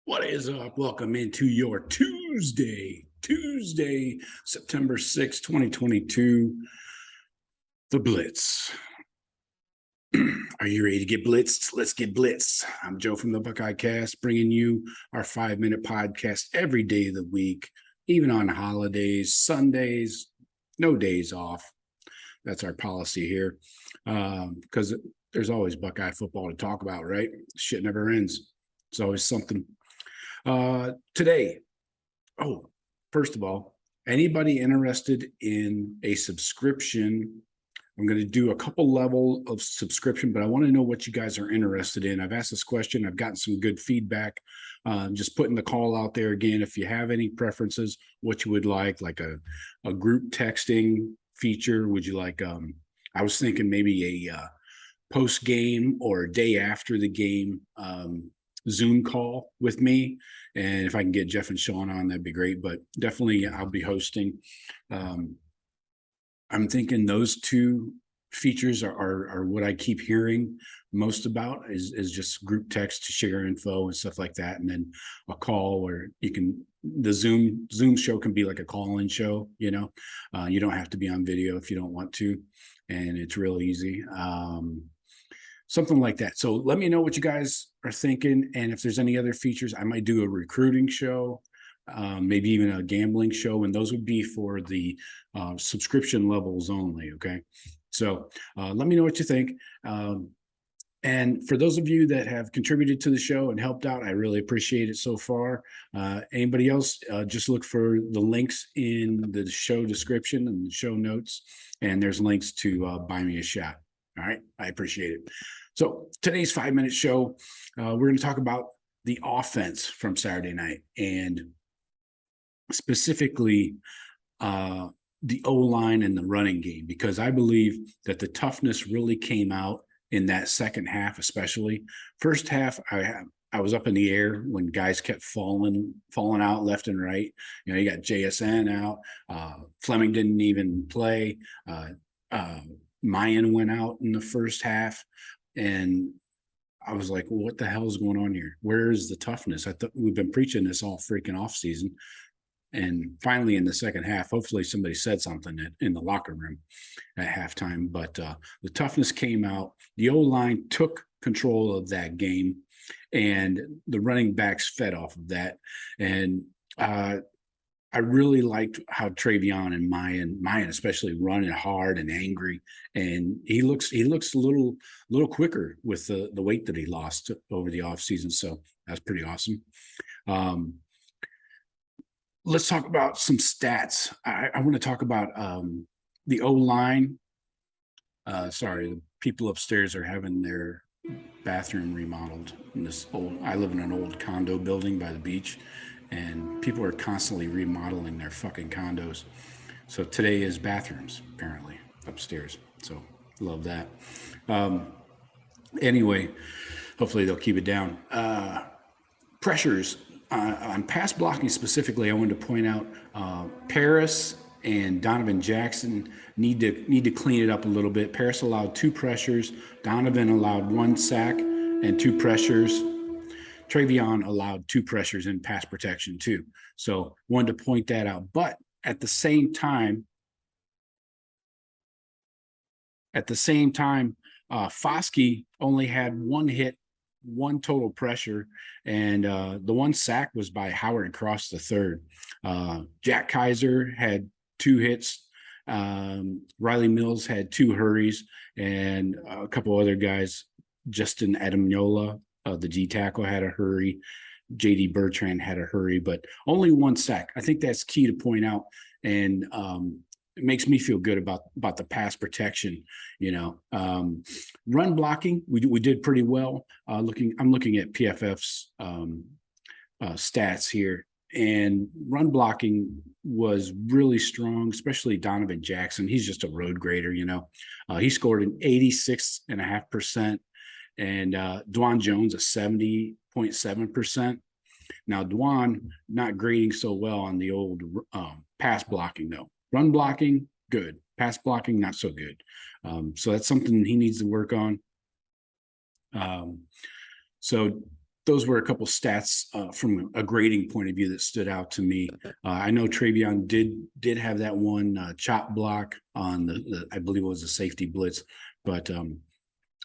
What is up? Welcome into your Tuesday, September 6th, 2022, the Blitz. Are you ready to get blitzed? Let's get blitzed. I'm Joe from the Buckeye Cast, bringing you our 5-minute podcast every day of the week, even on holidays, Sundays, no days off. That's our policy here, because there's always Buckeye football to talk about, right? Shit never ends. It's always something. Today, first of all, anybody interested in a subscription? I'm going to do a couple level of subscription, but I want to know what you guys are interested in. I've asked this question. I've gotten some good feedback. Just putting the call out there again. If you have any preferences, what you would like a group texting feature. Would you like, I was thinking maybe a post game or a day after the game Zoom call with me. And if I can get Jeff and Sean on, that'd be great. But definitely I'll be hosting. I'm thinking those two features are what I keep hearing most about is just group text to share info and stuff like that. And then a call where you can, the Zoom show can be like a call-in show, you don't have to be on video if you don't want to. And it's real easy. Something like that. So let me know what you guys are thinking. And if there's any other features, I might do a recruiting show, maybe even a gambling show. And those would be for the subscription levels only. Okay. So let me know what you think. And for those of you that have contributed to the show and helped out, I really appreciate it so far. Anybody else, just look for the links in the show description and the show notes. And there's links to buy me a shot. All right. I appreciate it. So today's 5-minute show, we're going to talk about the offense from Saturday night and specifically the O-line and the running game, because I believe that the toughness really came out in that second half, especially. First half, I was up in the air when guys kept falling out left and right. You got JSN out. Fleming didn't even play. Mayan went out in the first half, and I was like, well, what the hell is going on here? Where is the toughness? I thought we've been preaching this all freaking off season. And finally in the second half, hopefully somebody said something in the locker room at halftime, but the toughness came out. The O-line took control of that game, and the running backs fed off of that. And I really liked how Travion and Mayan especially running hard and angry, and he looks a little quicker with the weight that he lost over the offseason. So that's pretty awesome. Let's talk about some stats. I want to talk about the O-line. Sorry, the people upstairs are having their bathroom remodeled in this I live in an old condo building by the beach, and people are constantly remodeling their fucking condos. So today is bathrooms, apparently, upstairs. So love that. Anyway, hopefully they'll keep it down. Pressures on pass blocking specifically, I wanted to point out Paris and Donovan Jackson need to clean it up a little bit. Paris allowed 2 pressures. Donovan allowed 1 sack and 2 pressures. Travion allowed 2 pressures in pass protection too. So wanted to point that out. But at the same time, Foskey only had 1 hit, 1 total pressure, and the 1 sack was by Howard Cross III. Jack Kaiser had 2 hits. Riley Mills had 2 hurries, and a couple other guys. Justin Adamiola, the D tackle, had a hurry. JD Bertrand had a hurry, but only 1 sack. I think that's key to point out, and it makes me feel good about the pass protection. Run blocking, we did pretty well. I'm looking at PFF's stats here, and run blocking was really strong, especially Donovan Jackson. He's just a road grader. He scored an 86.5%. And Dwan Jones a 70.7%. Now Dwan not grading so well on the old pass blocking though. Run blocking, good. Pass blocking, not so good. So that's something he needs to work on. So those were a couple stats from a grading point of view that stood out to me. I know Travion did have that one chop block on the I believe it was a safety blitz, but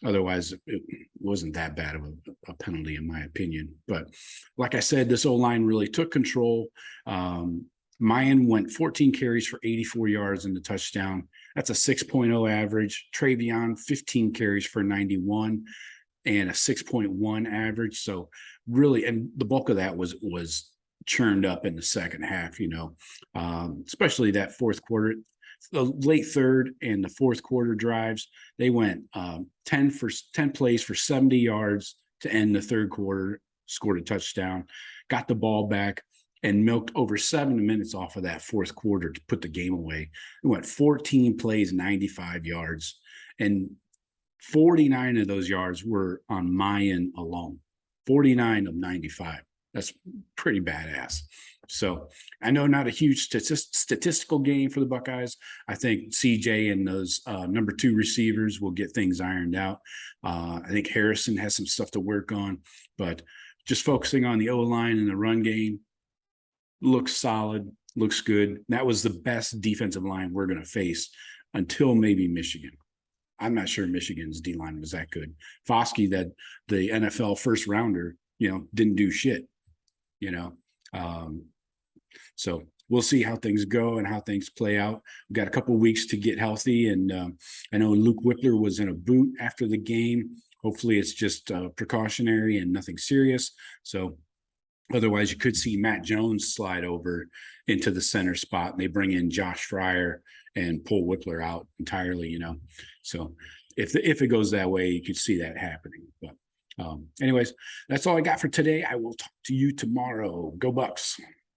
otherwise it wasn't that bad of a penalty in my opinion. But like I said, this O-line really took control. Mayan went 14 carries for 84 yards and the touchdown. That's a 6.0 average. Travion, 15 carries for 91 and a 6.1 average. So really, and the bulk of that was churned up in the second half, especially that fourth quarter. The late third and the fourth quarter drives, they went 10 plays for 70 yards to end the third quarter, scored a touchdown, got the ball back, and milked over 7 minutes off of that fourth quarter to put the game away. It went 14 plays, 95 yards, and 49 of those yards were on Mayan alone. 49 of 95. That's pretty badass. So I know not a huge statistical game for the Buckeyes. I think CJ and those number 2 receivers will get things ironed out. I think Harrison has some stuff to work on, but just focusing on the O-line and the run game, looks solid, looks good. That was the best defensive line we're going to face until maybe Michigan. I'm not sure Michigan's D-line was that good. Foskey, that the NFL first rounder, didn't do shit, So we'll see how things go and how things play out. We've got a couple of weeks to get healthy. And I know Luke Whippler was in a boot after the game. Hopefully it's just precautionary and nothing serious. So otherwise, you could see Matt Jones slide over into the center spot, and they bring in Josh Fryer and pull Whippler out entirely, So if it goes that way, you could see that happening. But anyways, that's all I got for today. I will talk to you tomorrow. Go Bucks.